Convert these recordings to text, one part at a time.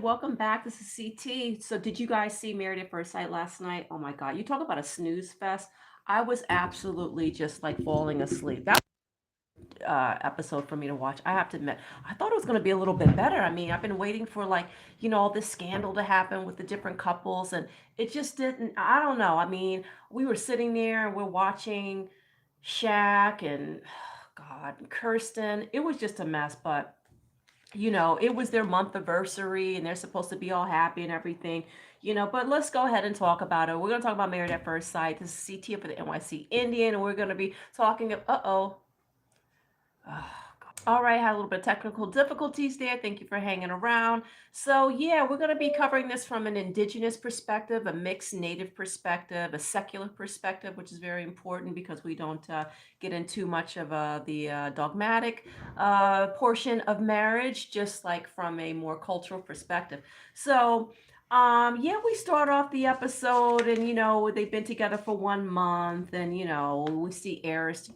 welcome back. This is CT. So, did you guys see Married at First Sight last night? Oh my God, you talk about a snooze fest. I was absolutely just like falling asleep. That episode for me to watch. I have to admit, I thought it was going to be a little bit better. I mean, I've been waiting for like, all this scandal to happen with the different couples, and it just didn't. I don't know. I mean, we were sitting there and we're watching Shaq and God, Kirsten. It was just a mess, but it was their month anniversary and they're supposed to be all happy and everything, but let's go ahead and talk about it. We're going to talk about Married at First Sight. This is CT for the NYC Indian, and we're going to be talking of, all right, had a little bit of technical difficulties there. Thank you for hanging around. So, yeah, we're going to be covering this from an indigenous perspective, a mixed native perspective, a secular perspective, which is very important because we don't get into much of the dogmatic portion of marriage, just like from a more cultural perspective. So, yeah, we start off the episode and, they've been together for 1 month and, we see Eris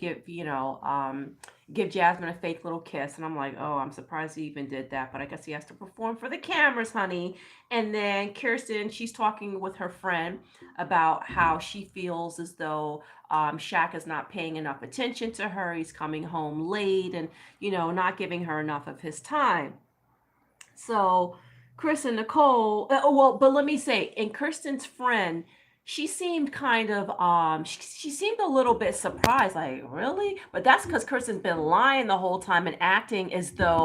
give Jasmine a fake little kiss. And I'm like, oh, I'm surprised he even did that. But I guess he has to perform for the cameras, honey. And then Kirsten, she's talking with her friend about how she feels as though Shaq is not paying enough attention to her. He's coming home late and, not giving her enough of his time. So Chris and Nicole, well, but let me say, and Kirsten's friend, she seemed kind of she seemed a little bit surprised, like, really? But that's because Kirsten's been lying the whole time and acting as though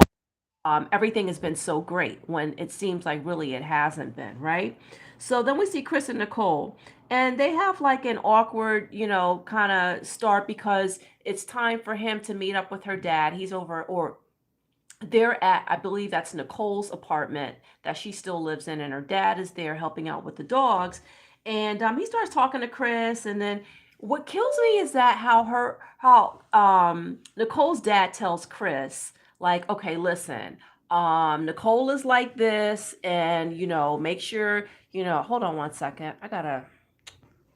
everything has been so great when it seems like really it hasn't been, right? So then we see Chris and Nicole, and they have like an awkward, kind of start because it's time for him to meet up with her dad. He's over, or they're at, I believe that's Nicole's apartment that she still lives in, and her dad is there helping out with the dogs. And he starts talking to Chris, and then what kills me is that how Nicole's dad tells Chris, like, okay, listen, Nicole is like this, and make sure, hold on 1 second. I gotta,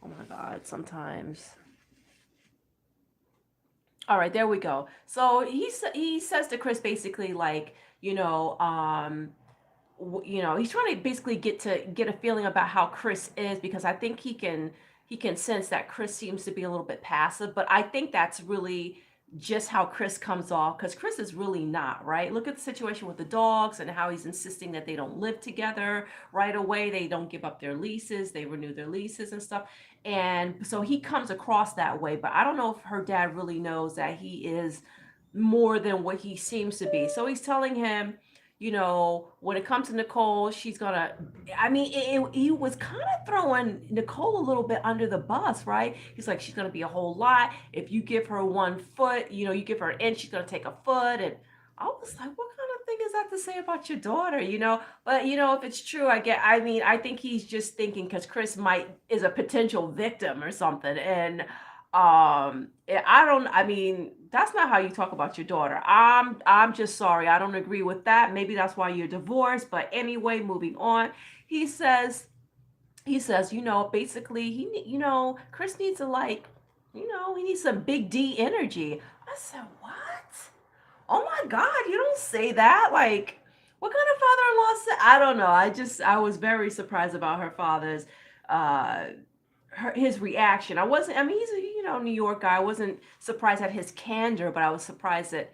oh my God, sometimes. All right, there we go. So he says to Chris basically like, he's trying to basically get a feeling about how Chris is, because I think he can sense that Chris seems to be a little bit passive, but I think that's really just how Chris comes off, because Chris is really not, right? Look at the situation with the dogs and how he's insisting that they don't live together right away. They don't give up their leases, they renew their leases and stuff. And so he comes across that way, but I don't know if her dad really knows that he is more than what he seems to be. So he's telling him, when it comes to Nicole, she's gonna. I mean, he was kind of throwing Nicole a little bit under the bus, right? He's like, she's gonna be a whole lot. If you give her 1 foot, you give her an inch, she's gonna take a foot. And I was like, what kind of thing is that to say about your daughter, But if it's true, I mean, I think he's just thinking because Chris is a potential victim or something, and I don't, I mean, that's not how you talk about your daughter. I'm just sorry. I don't agree with that. Maybe that's why you're divorced. But anyway, moving on. He says, basically Chris needs to like, he needs some big D energy. I said, what? Oh my God, you don't say that. Like, what kind of father-in-law said? I don't know. I was very surprised about her father's uh his reaction. I mean, he's a, New York guy. I wasn't surprised at his candor, but I was surprised that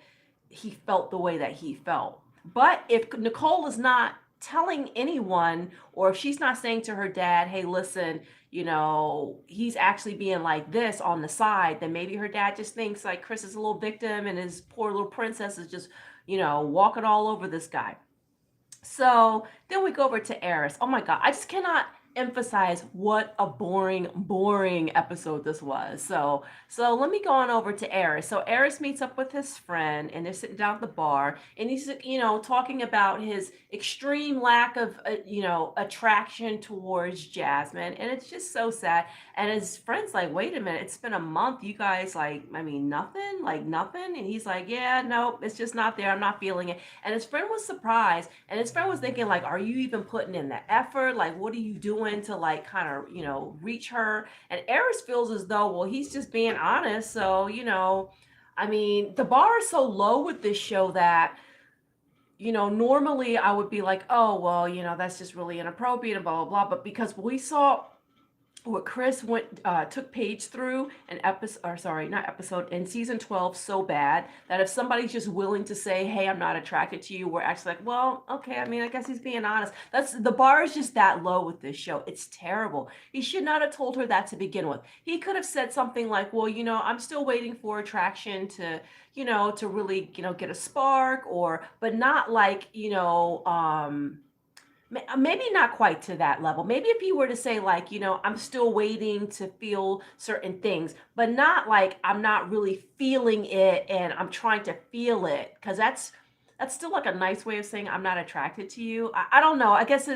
he felt the way that he felt. But if Nicole is not telling anyone, or if she's not saying to her dad, hey, listen, he's actually being like this on the side, then maybe her dad just thinks like Chris is a little victim and his poor little princess is just, walking all over this guy. So then we go over to Eris. Oh my God, I just cannot emphasize what a boring episode this was. So let me go on over to Eris. So Eris meets up with his friend and they're sitting down at the bar, and he's talking about his extreme lack of attraction towards Jasmine, and it's just so sad. And his friend's like, wait a minute, it's been a month, you guys, like, I mean, nothing, like nothing. And he's like, yeah, no, it's just not there, I'm not feeling it. And his friend was surprised, and his friend was thinking like, are you even putting in the effort? Like, what are you doing to like kind of reach her? And Eris feels as though, well, he's just being honest. So I mean, the bar is so low with this show that normally I would be like, oh, well, that's just really inappropriate and blah, blah, blah. But because we saw what Chris took Paige through an episode, or sorry, not episode, in season 12 so bad that if somebody's just willing to say, hey, I'm not attracted to you, we're actually like, well, okay, I mean, I guess he's being honest. The bar is just that low with this show. It's terrible. He should not have told her that to begin with. He could have said something like, well, I'm still waiting for attraction to really, get a spark, but not like, maybe not quite to that level. Maybe if you were to say like, I'm still waiting to feel certain things, but not like I'm not really feeling it and I'm trying to feel it, because that's still like a nice way of saying I'm not attracted to you. I don't know. I guess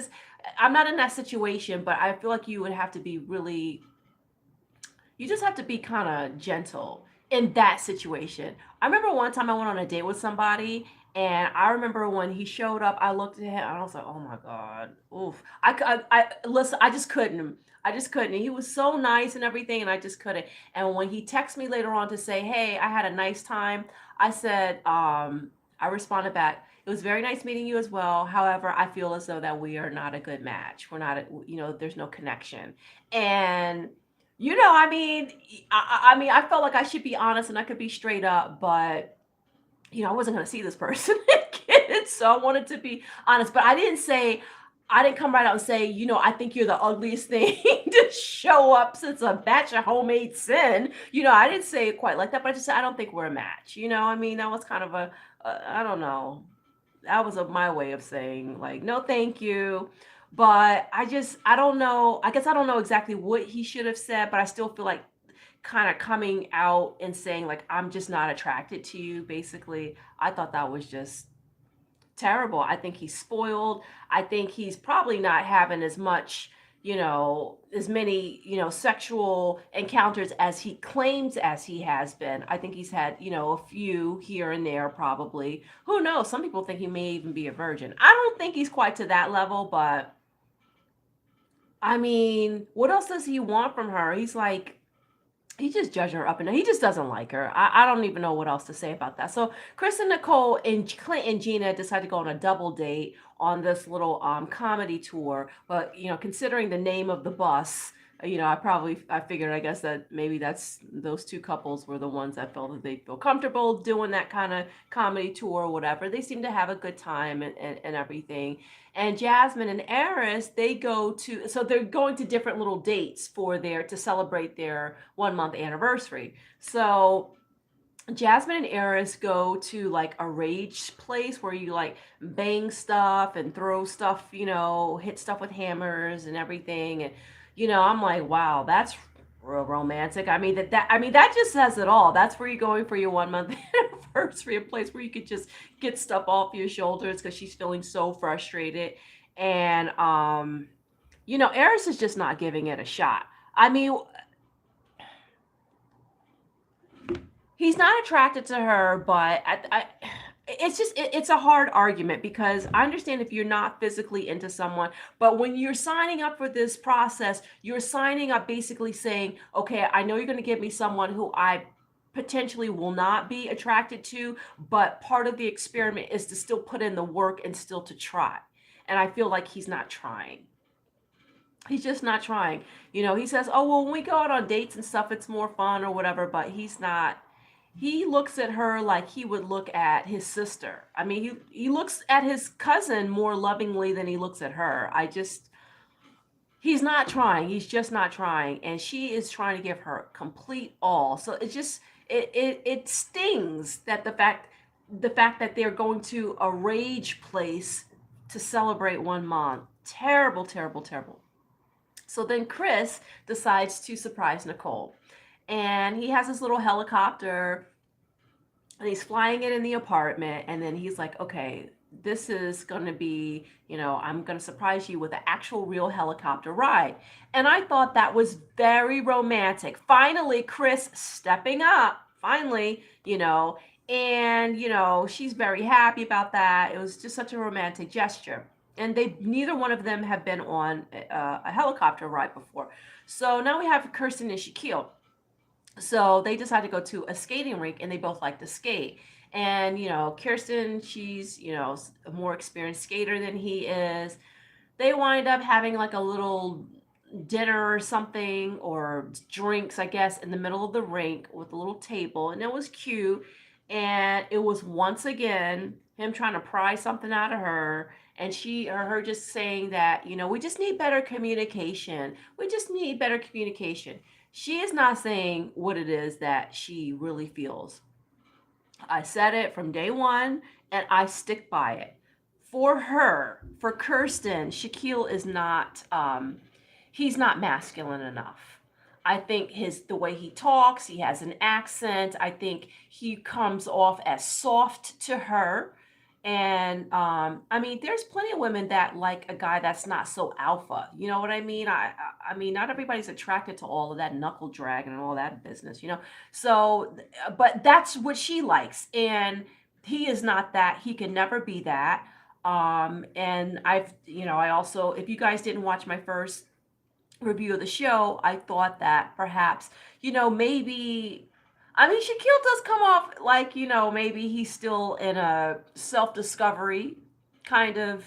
I'm not in that situation, but I feel like you would have to be really, you just have to be kind of gentle in that situation. I remember one time I went on a date with somebody, and I remember when he showed up, I looked at him and I was like, "Oh my God, oof!" Listen, I just couldn't. I just couldn't. And he was so nice and everything, and I just couldn't. And when he texted me later on to say, "Hey, I had a nice time," I said, I responded back, "It was very nice meeting you as well. However, I feel as though that we are not a good match. We're not, there's no connection." And I mean, I mean, I felt like I should be honest and I could be straight up, but I wasn't going to see this person again, so I wanted to be honest. But I didn't come right out and say, I think you're the ugliest thing to show up since a batch of homemade sin. I didn't say it quite like that, but I just said I don't think we're a match. I mean, that was kind of I don't know, that was my way of saying like, no, thank you. But I don't know. I guess I don't know exactly what he should have said, but I still feel like kind of coming out and saying like, I'm just not attracted to you. Basically, I thought that was just terrible. I think he's spoiled. I think he's probably not having as many, sexual encounters as he claims as he has been. I think he's had, a few here and there probably. Who knows? Some people think he may even be a virgin. I don't think he's quite to that level, but I mean, what else does he want from her? He just judged her up and down. He just doesn't like her. I don't even know what else to say about that. So Chris and Nicole and Clint and Gina decided to go on a double date on this little comedy tour. But considering the name of the bus, I figured, I guess, that maybe those two couples were the ones that felt that they feel comfortable doing that kind of comedy tour or whatever. They seem to have a good time and everything. And Jasmine and Eris, they're going to different little dates to celebrate their 1 month anniversary. So Jasmine and Eris go to like a rage place where you like bang stuff and throw stuff, hit stuff with hammers and everything. And I'm like, wow, that's real romantic. I mean that just says it all. That's where you're going for your 1 month anniversary, a place where you could just get stuff off your shoulders because she's feeling so frustrated. And Eris is just not giving it a shot. I mean, he's not attracted to her, but it's a hard argument because I understand if you're not physically into someone, but when you're signing up for this process, you're signing up basically saying, okay, I know you're going to give me someone who I potentially will not be attracted to, but part of the experiment is to still put in the work and still to try. And I feel like he's not trying. He's just not trying. He says, oh, well, when we go out on dates and stuff, it's more fun or whatever, but he's not. He looks at her like he would look at his sister. I mean, he looks at his cousin more lovingly than he looks at her. He's not trying. He's just not trying. And she is trying to give her complete all. So it stings that the fact that they're going to a rage place to celebrate 1 month. Terrible, terrible, terrible. So then Chris decides to surprise Nicole. And he has this little helicopter and he's flying it in the apartment. And then he's like, okay, this is going to be, I'm going to surprise you with an actual real helicopter ride. And I thought that was very romantic. Finally, Chris stepping up, finally, and, she's very happy about that. It was just such a romantic gesture. And neither one of them have been on a helicopter ride before. So now we have Kirsten and Shaquille. So they decide to go to a skating rink and they both like to skate. And, Kirsten, she's, a more experienced skater than he is. They wind up having like a little dinner or something, or drinks, I guess, in the middle of the rink with a little table, and it was cute. And it was once again him trying to pry something out of her, and she or her just saying that, we just need better communication. We just need better communication. She is not saying what it is that she really feels. I said it from day one, and I stick by it. For her, for Kirsten, Shaquille is not he's not masculine enough. I think the way he talks, he has an accent. I think he comes off as soft to her. And I mean, there's plenty of women that like a guy that's not so alpha. You know what I mean? I mean, not everybody's attracted to all of that knuckle dragging and all that business. So, but that's what she likes, and he is not that. He can never be that. And I also, if you guys didn't watch my first review of the show, I thought that perhaps, maybe, I mean, Shaquille does come off like, maybe he's still in a self discovery kind of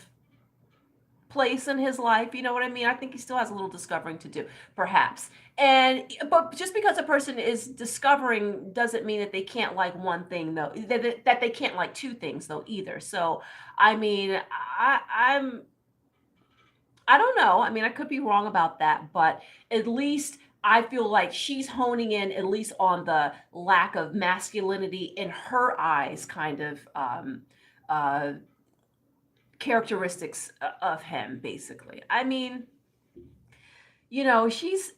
place in his life. You know what I mean? I think he still has a little discovering to do, perhaps. But just because a person is discovering doesn't mean that they can't like one thing, though, that they can't like two things, though, either. So, I mean, I don't know. I mean, I could be wrong about that, but at least I feel like she's honing in at least on the lack of masculinity in her eyes, kind of uh, characteristics of him, basically. I mean, she's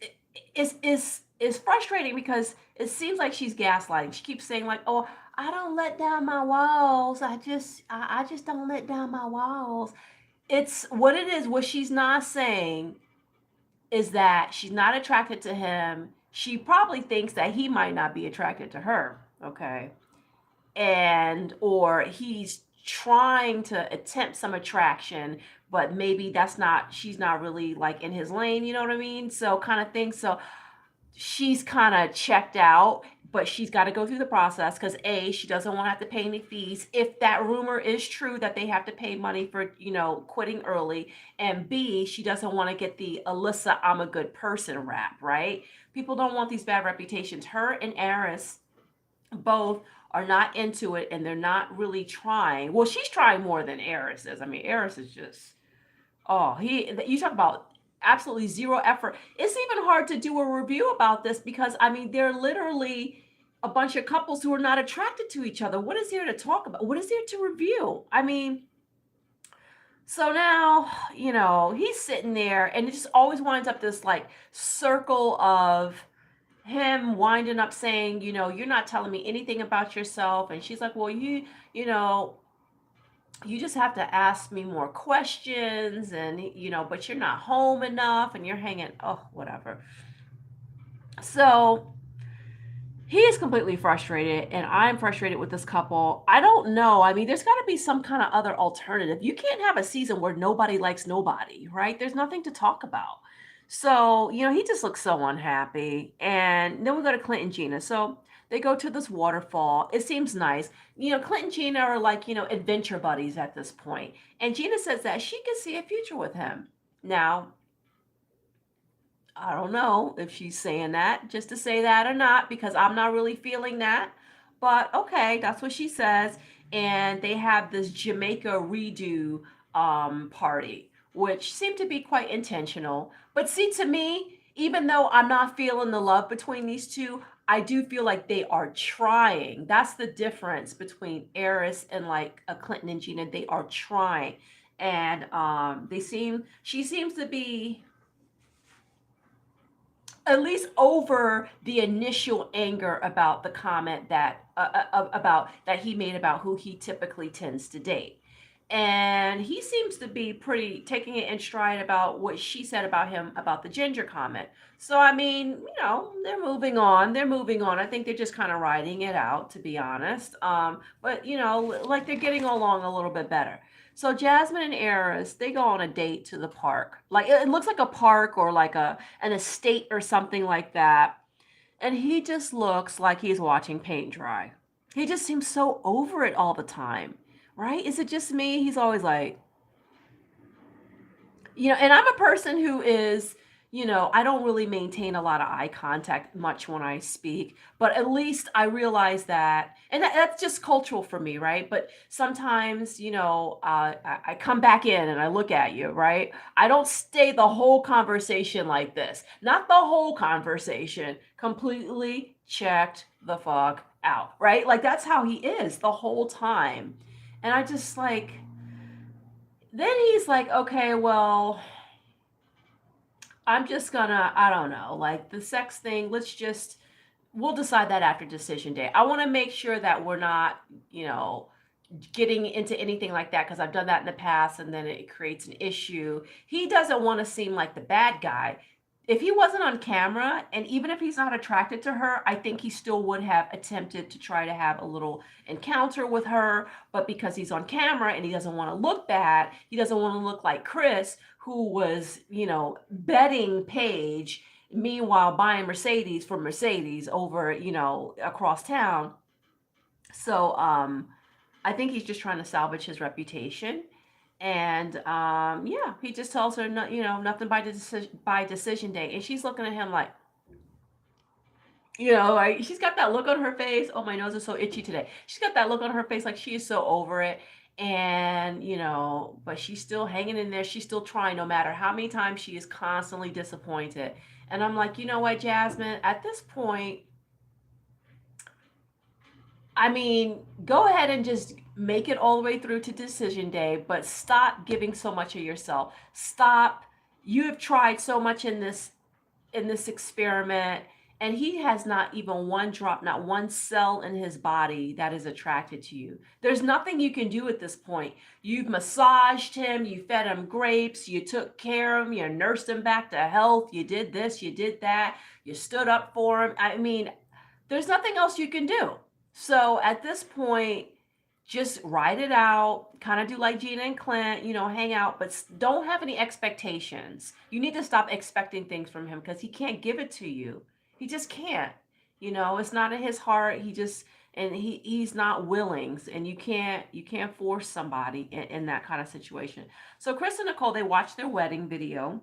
is frustrating because it seems like she's gaslighting. She keeps saying like, "Oh, I don't let down my walls. I just don't let down my walls." It's what it is. What she's not saying is that she's not attracted to him. She probably thinks that he might not be attracted to her. Okay. And or he's trying to attempt some attraction, but maybe she's not really like in his lane, you know what I mean? So kind of thing. So she's kind of checked out, but she's got to go through the process because she doesn't want to have to pay any fees if that rumor is true that they have to pay money for quitting early, and B, she doesn't want to get the Alyssa I'm a good person rap, right? People don't want these bad reputations. Her and Eris both are not into it, and they're not really trying. Well, she's trying more than Eris is. I mean, Eris is just, oh, you talk about absolutely zero effort. It's even hard to do a review about this because I mean, they're literally a bunch of couples who are not attracted to each other. What is there to talk about? What is there to review? I mean, so now, he's sitting there and it just always winds up this like circle of him winding up saying, you're not telling me anything about yourself. And she's like, well, you know, you just have to ask me more questions, and but you're not home enough and you're hanging, oh, whatever. So he is completely frustrated, and I'm frustrated with this couple. I don't know. I mean, there's got to be some kind of other alternative. You can't have a season where nobody likes nobody, right? There's nothing to talk about. So, he just looks so unhappy. And then we go to Clint and Gina. So they go to this waterfall. It seems nice. Clint and Gina are like, adventure buddies at this point. And Gina says that she can see a future with him. Now, I don't know if she's saying that just to say that or not, because I'm not really feeling that. But okay, that's what she says. And they have this Jamaica redo party, which seemed to be quite intentional. But see, to me, even though I'm not feeling the love between these two, I do feel like they are trying. That's the difference between Eris and like a Clinton and Gina. They are trying. And she seems to be at least over the initial anger about the comment about that he made about who he typically tends to date. And he seems to be pretty taking it in stride about what she said about him about the ginger comment. So I mean, they're moving on. They're moving on. I think they're just kind of riding it out, to be honest. But like they're getting along a little bit better. So Jasmine and Eris, they go on a date to the park. Like it looks like a park or like an estate or something like that. And he just looks like he's watching paint dry. He just seems so over it all the time, right? Is it just me? He's always like, and I'm a person who is, I don't really maintain a lot of eye contact much when I speak, but at least I realize that, and that's just cultural for me, right? But sometimes, I come back in and I look at you, right? I don't stay the whole conversation like this, not the whole conversation, completely checked the fuck out, right? Like that's how he is the whole time. And I just like, then he's like, okay, well, I'm just gonna, I don't know, like the sex thing, we'll decide that after decision day. I want to make sure that we're not, you know, getting into anything like that because I've done that in the past and then it creates an issue. He doesn't want to seem like the bad guy. If he wasn't on camera, and even if he's not attracted to her, I think he still would have attempted to try to have a little encounter with her. But because he's on camera and he doesn't want to look bad, he doesn't want to look like Chris, who was, betting Paige, meanwhile buying Mercedes for Mercedes over, across town. So I think he's just trying to salvage his reputation. And yeah, he just tells her, no, nothing by decision day. And she's looking at him like, like she's got that look on her face. Oh, my nose is so itchy today. She's got that look on her face like she is so over it. And, but she's still hanging in there. She's still trying no matter how many times she is constantly disappointed. And I'm like, you know what, Jasmine, at this point, I mean, go ahead and just make it all the way through to decision day, but stop giving so much of yourself. Stop. You have tried so much in this experiment, and he has not even one drop, not one cell in his body that is attracted to you. There's nothing you can do at this point. You've massaged him, you fed him grapes, you took care of him, you nursed him back to health, you did this, you did that, you stood up for him. I mean, there's nothing else you can do. So at this point, just write it out, kind of do like Gina and Clint, hang out, but don't have any expectations. You need to stop expecting things from him because he can't give it to you. He just can't. It's not in his heart. He's not willing, and you can't force somebody in that kind of situation. So Chris and Nicole, they watched their wedding video.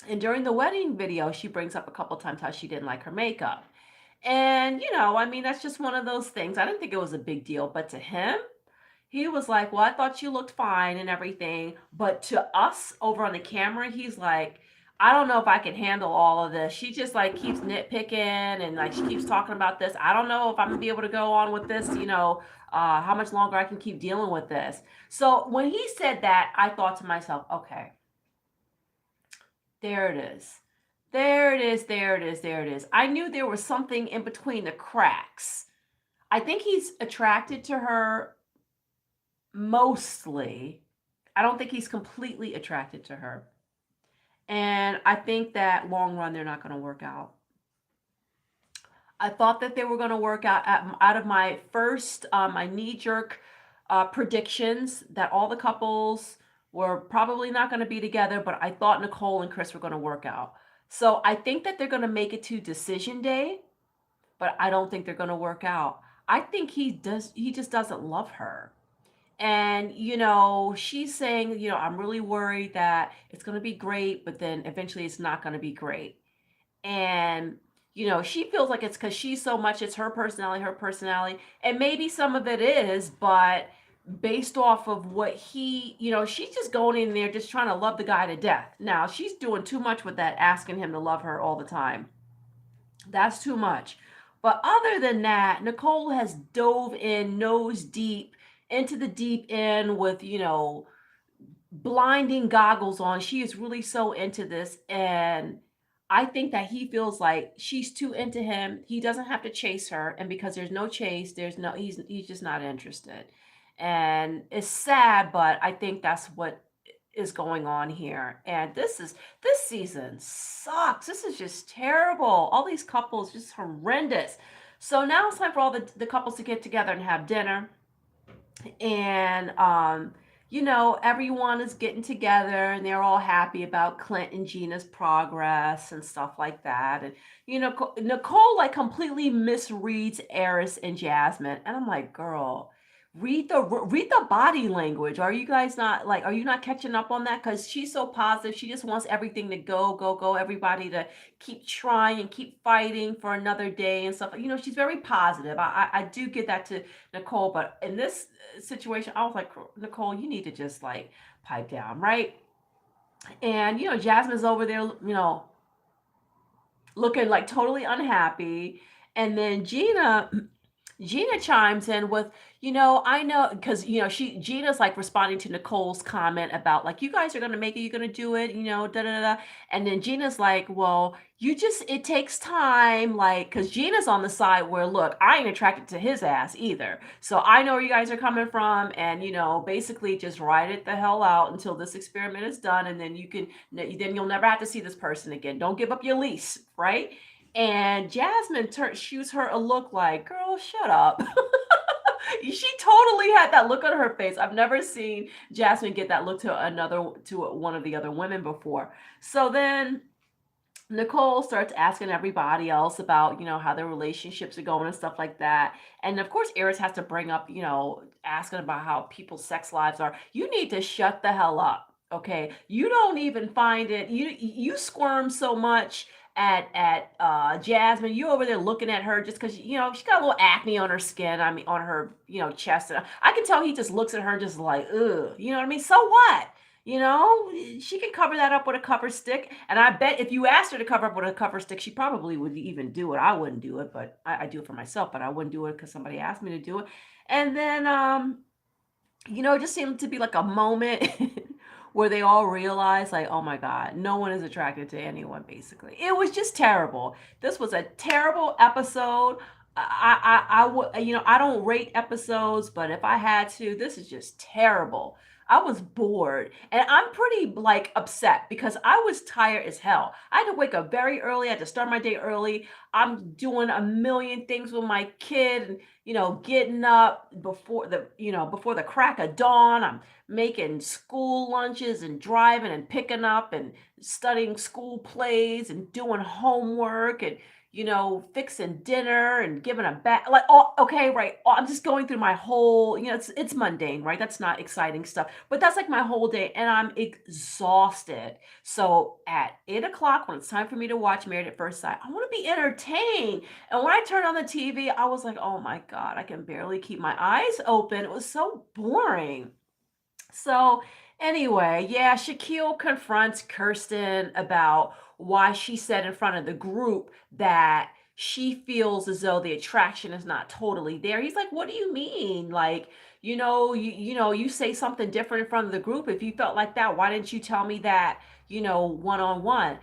And during the wedding video, she brings up a couple times how she didn't like her makeup. And, I mean, that's just one of those things. I didn't think it was a big deal, but to him, he was like, well, I thought you looked fine and everything. But to us over on the camera, he's like, I don't know if I can handle all of this. She just like keeps nitpicking and like she keeps talking about this. I don't know if I'm gonna be able to go on with this, how much longer I can keep dealing with this. So when he said that, I thought to myself, okay, there it is. There it is, there it is, there it is. I knew there was something in between the cracks. I think he's attracted to her mostly. I don't think he's completely attracted to her. And I think that long run, they're not going to work out. I thought that they were going to work out of my first, my knee jerk predictions that all the couples were probably not going to be together, but I thought Nicole and Chris were going to work out. So I think that they're going to make it to decision day, but I don't think they're going to work out. I think he just doesn't love her. And, she's saying, I'm really worried that it's going to be great, but then eventually it's not going to be great. And, she feels like it's because she's so much, it's her personality. And maybe some of it is, but based off of what she's just going in there just trying to love the guy to death. Now, she's doing too much with that, asking him to love her all the time. That's too much. But other than that, Nicole has dove in nose deep into the deep end with, blinding goggles on. She is really so into this. And I think that he feels like she's too into him. He doesn't have to chase her. And because there's no chase, he's just not interested. And it's sad, but I think that's what is going on here. And this season sucks. This is just terrible. All these couples just horrendous. So now it's time for all the couples to get together and have dinner. And everyone is getting together and they're all happy about Clint and Gina's progress and stuff like that. And, Nicole like completely misreads Eris and Jasmine. And I'm like, girl, read the body language. Are you not catching up on that? Because she's so positive. She just wants everything to go, go, go, everybody to keep trying and keep fighting for another day and stuff. She's very positive. I do get that to Nicole, but in this situation, I was like, Nicole, you need to just like pipe down, right? And Jasmine's over there, looking like totally unhappy. And then Gina chimes in with, I know, because Gina's like responding to Nicole's comment about like, you guys are gonna make it, you're gonna do it, da da da. And then Gina's like, well, it takes time, like, because Gina's on the side where, look, I ain't attracted to his ass either. So I know where you guys are coming from, and basically just ride it the hell out until this experiment is done, and then then you'll never have to see this person again. Don't give up your lease, right? And Jasmine shoots her a look like, girl, shut up. She totally had that look on her face. I've never seen Jasmine get that look to one of the other women before. So then Nicole starts asking everybody else about, how their relationships are going and stuff like that. And of course, Eris has to bring up, asking about how people's sex lives are. You need to shut the hell up. Okay. You don't even find it. You squirm so much at Jasmine. You over there looking at her just because, she got a little acne on her skin. I mean, on her, chest. And I can tell he just looks at her just like, ugh. You know what I mean? So what? She can cover that up with a cover stick. And I bet if you asked her to cover up with a cover stick, she probably would even do it. I wouldn't do it, but I do it for myself, but I wouldn't do it because somebody asked me to do it. And then, it just seemed to be like a moment where they all realized, like, oh my God, no one is attracted to anyone, basically. It was just terrible. This was a terrible episode. I would, I don't rate episodes, but if I had to, this is just terrible. I was bored and I'm pretty like upset because I was tired as hell. I had to wake up very early. I had to start my day early. I'm doing a million things with my kid and, getting up before the crack of dawn. I'm making school lunches and driving and picking up and studying school plays and doing homework and fixing dinner and giving a bath. Like, oh, okay, right. Oh, I'm just going through my whole, it's mundane, right? That's not exciting stuff, but that's like my whole day, and I'm exhausted. So at 8 o'clock, when it's time for me to watch Married at First Sight, I want to be entertained. And when I turned on the TV, I was like, oh my God, I can barely keep my eyes open. It was so boring. So anyway, yeah, Shaquille confronts Kirsten about why she said in front of the group that she feels as though the attraction is not totally there. He's like, what do you mean? Like, you say something different in front of the group. If you felt like that, why didn't you tell me that, one on one?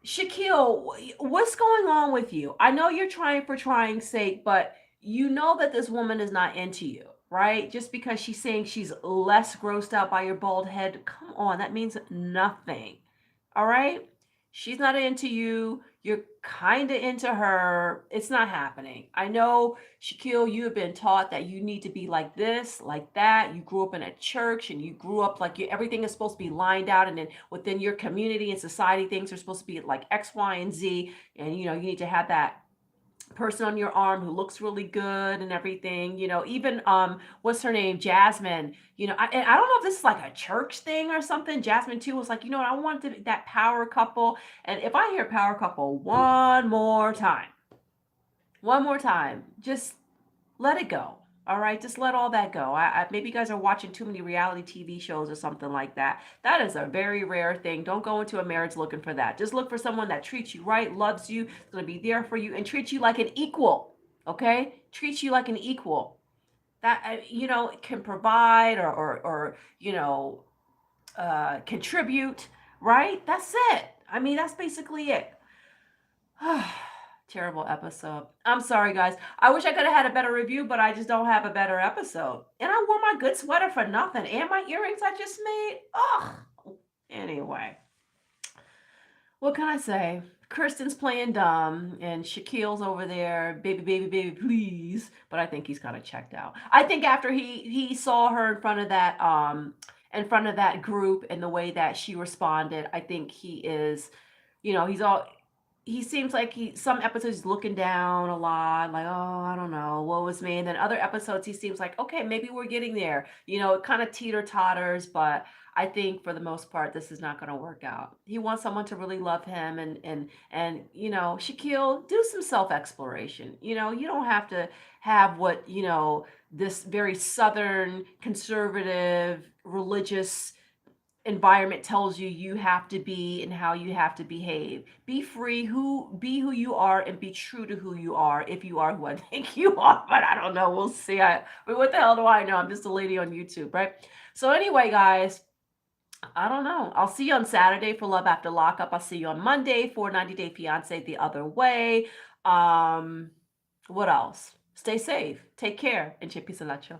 Shaquille, what's going on with you? I know you're trying for trying's sake, but you know that this woman is not into you, right? Just because she's saying she's less grossed out by your bald head, come on, that means nothing. All right? She's not into you. You're kind of into her. It's not happening. I know, Shaquille, you have been taught that you need to be like this, like that. You grew up in a church and you grew up like everything is supposed to be lined out. And then within your community and society, things are supposed to be like X, Y, and Z. And, you need to have that person on your arm who looks really good and everything, even what's her name, Jasmine, and I don't know if this is like a church thing or something. Jasmine too was like, I wanted that power couple. And if I hear power couple one more time, just let it go. All right, just let all that go. Maybe you guys are watching too many reality TV shows or something like that. That is a very rare thing. Don't go into a marriage looking for that. Just look for someone that treats you right, loves you, is going to be there for you, and treats you like an equal. Okay, treats you like an equal. That can provide or contribute. Right. That's it. I mean, that's basically it. Terrible episode. I'm sorry, guys. I wish I could have had a better review, but I just don't have a better episode. And I wore my good sweater for nothing. And my earrings I just made. Ugh. Anyway. What can I say? Kirsten's playing dumb and Shaquille's over there, baby, baby, baby, please. But I think he's kind of checked out. I think after he saw her in front of that group and the way that she responded, I think he is, he's all he seems like some episodes he's looking down a lot, like, oh, I don't know, what was me? And then other episodes he seems like, okay, maybe we're getting there. It kind of teeter totters, but I think for the most part, this is not going to work out. He wants someone to really love him, and Shaquille, do some self exploration. You don't have to have what this very Southern conservative religious environment tells you you have to be and how you have to behave. Be free, be who you are, and be true to who you are, if you are who I think you are. But I don't know. We'll see. But what the hell do I know? I'm just a lady on YouTube, right? So anyway, guys, I don't know. I'll see you on Saturday for Love After Lockup. I'll see you on Monday for 90 Day Fiance the other way. What else? Stay safe. Take care. And che pisalacho.